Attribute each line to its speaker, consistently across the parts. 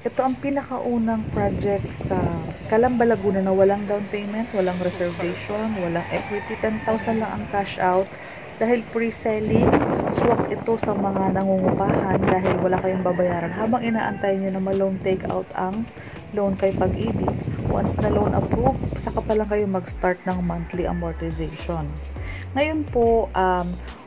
Speaker 1: Ito ang pinakaunang project sa Calamba, Laguna na walang down payment, walang reservation, walang equity. 10,000 lang ang cash out. Dahil pre-selling, swak ito sa mga nangungupahan dahil wala kayong babayaran habang inaantay nyo na ma-loan take out ang loan kay Pag-ibig. Once na loan approved, saka pa lang kayo mag-start ng monthly amortization. Ngayon po,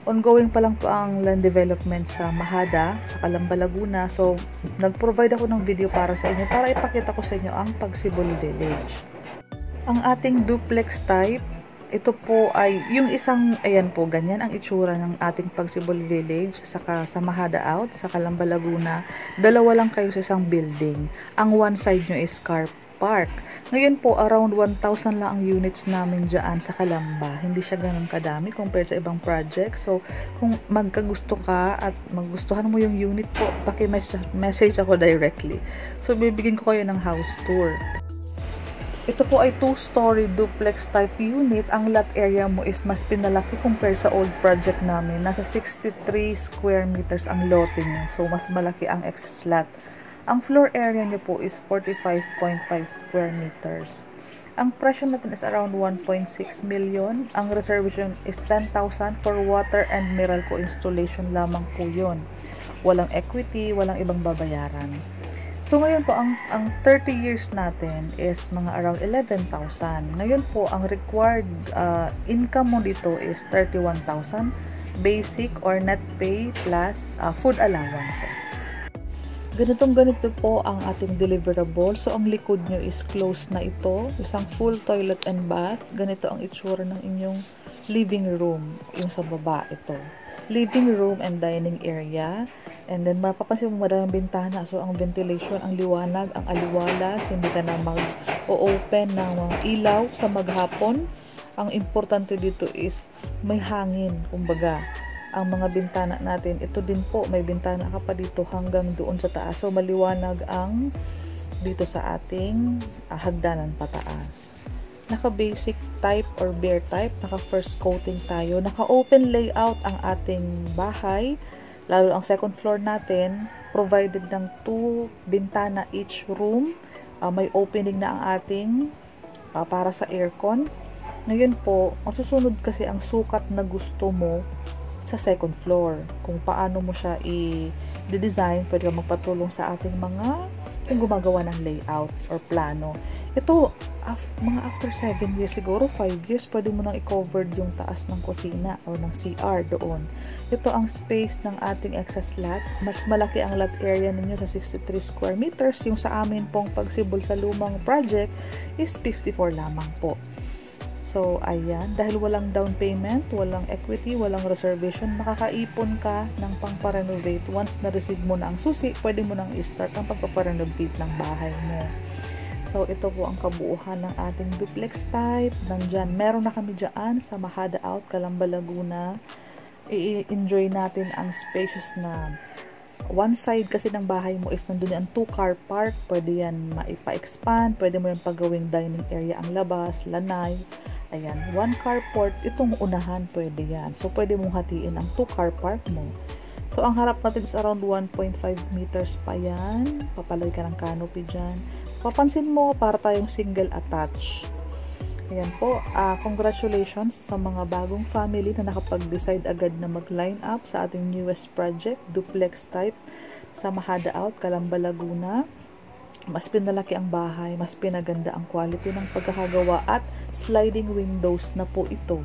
Speaker 1: ongoing pa lang po ang land development sa Mahada, sa Calamba, Laguna. So, nag-provide ako ng video para sa inyo para ipakita ko sa inyo ang Pagsibol Village. Ang ating duplex type, ito po ay yung isang, ayan po, ganyan ang itsura ng ating Pagsibol Village saka sa Mahada Out, sa Calamba, Laguna. Dalawa lang kayo sa isang building. Ang one side nyo is car park. Ngayon po, around 1,000 lang ang units namin dyan sa Calamba. Hindi siya ganun kadami compared sa ibang project. So, kung magkagusto ka at magustuhan mo yung unit po, paki-message ako directly. So, bibigyan ko kayo ng house tour. Ito po ay 2-story duplex type unit. Ang lot area mo is mas pinalaki compare sa old project namin. Nasa 63 square meters ang lote niyo. So, mas malaki ang excess lot. Ang floor area niyo po is 45.5 square meters. Ang presyo natin is around 1.6 million. Ang reservation is 10,000 for water and Meralco installation lamang po yun. Walang equity, walang ibang babayaran. So ngayon po, ang 30 years natin is mga around 11,000. Ngayon po, ang required income mo dito is 31,000 basic or net pay plus food allowances. Ganito po ang ating deliverable. So, ang likod nyo is closed na ito. Isang full toilet and bath. Ganito ang itsura ng inyong living room. Yung sa baba, ito. Living room and dining area. And then, mapapansin mo maraming bintana. So, ang ventilation, ang liwanag, ang aliwalas. Hindi ka na mag-open ng mga ilaw sa maghapon. Ang importante dito is may hangin, kumbaga. Ang mga bintana natin, ito din po, may bintana ka pa dito hanggang doon sa taas. So, maliwanag ang dito sa ating hagdanan pataas. Naka-basic type or bare type, naka-first coating tayo. Naka-open layout ang ating bahay. Lalo ang second floor natin, provided ng 2 bintana each room. May opening na ang ating para sa aircon. Ngayon po, masusunod kasi ang sukat na gusto mo sa second floor. Kung paano mo siya i-design, pwede ka magpatulong sa ating mga yung gumagawa ng layout or plano. Ito, mga after 7 years, siguro 5 years, pwede mo nang i-cover yung taas ng kusina or ng CR doon. Ito ang space ng ating excess lot. Mas malaki ang lot area ninyo sa 63 square meters. Yung sa amin pong Pagsibol sa lumang project is 54 lamang po. So, ayan, dahil walang down payment, walang equity, walang reservation, makakaipon ka ng pang-renovate. Once na-receive mo na ang susi, pwede mo nang i-start ang pagpaparenovate ng bahay mo. So, ito po ang kabuuhan ng ating duplex type. Nandyan, meron na kami dyan sa Mahada Out, Calamba, Laguna. I-enjoy natin ang spacious na one side kasi ng bahay mo is nandun yan 2-car park. Pwede yan maipa-expand, pwede mo yan pagawing dining area ang labas, lanay. Ayan, 1-car port, itong unahan pwede yan. So, pwede mong hatiin ang 2-car park mo. So, ang harap natin is around 1.5 meters pa yan. Papalay ka ng canopy dyan. Papansin mo, para tayong single attach. Ayan po, congratulations sa mga bagong family na nakapag-decide agad na mag-line up sa ating newest project, duplex type, sa Mahada Out, Calamba, Laguna. Mas pinalaki ang bahay, mas pinaganda ang quality ng pagkakagawa at sliding windows na po ito.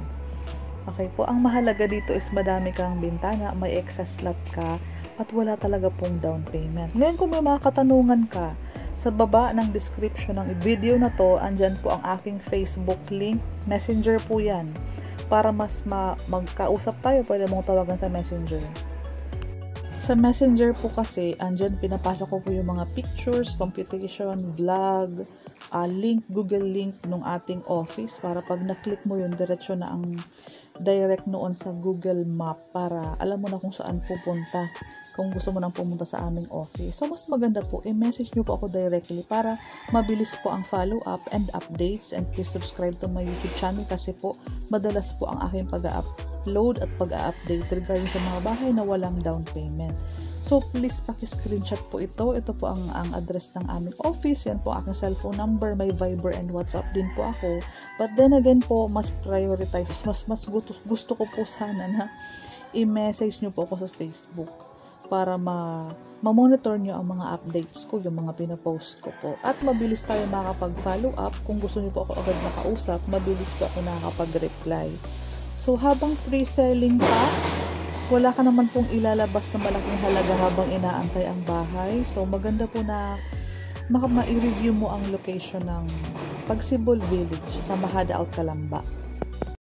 Speaker 1: Okay po, ang mahalaga dito is madami kang bintana, may excess lot ka, at wala talaga pong down payment. Ngayon kung may mga katanungan ka, sa baba ng description ng video na to, andyan po ang aking Facebook link, Messenger po yan. Para mas magkausap tayo, pwede mong tawagan sa Messenger. Sa Messenger po kasi, andyan pinapasa ko po yung mga pictures, computation, vlog, link, Google link ng ating office para pag na-click mo yun, diretso na ang direct noon sa Google Map para alam mo na kung saan pupunta kung gusto mo nang pumunta sa aming office. So, mas maganda po, i-message nyo po ako directly para mabilis po ang follow-up and updates, and please subscribe to my YouTube channel kasi po, madalas po ang aking pag-upload at pag-update regarding sa mga bahay na walang down payment. So please paki-screenshot po ito. Ito po ang address ng aming office. Yan po ang aking cellphone number. May Viber and WhatsApp din po ako. But then again po, mas prioritize. Mas gusto ko po sana na i-message nyo po ako sa Facebook para ma-monitor nyo ang mga updates ko, yung mga pinapost ko po. At mabilis tayo makakapag-follow up. Kung gusto nyo po ako agad makausap, mabilis po ako nakakapag-reply. So habang pre-selling pa, wala ka naman pong ilalabas na malaking halaga habang inaantay ang bahay. So maganda po na ma-review mo ang location ng Pagsibol Village sa Mahadaot, Calamba.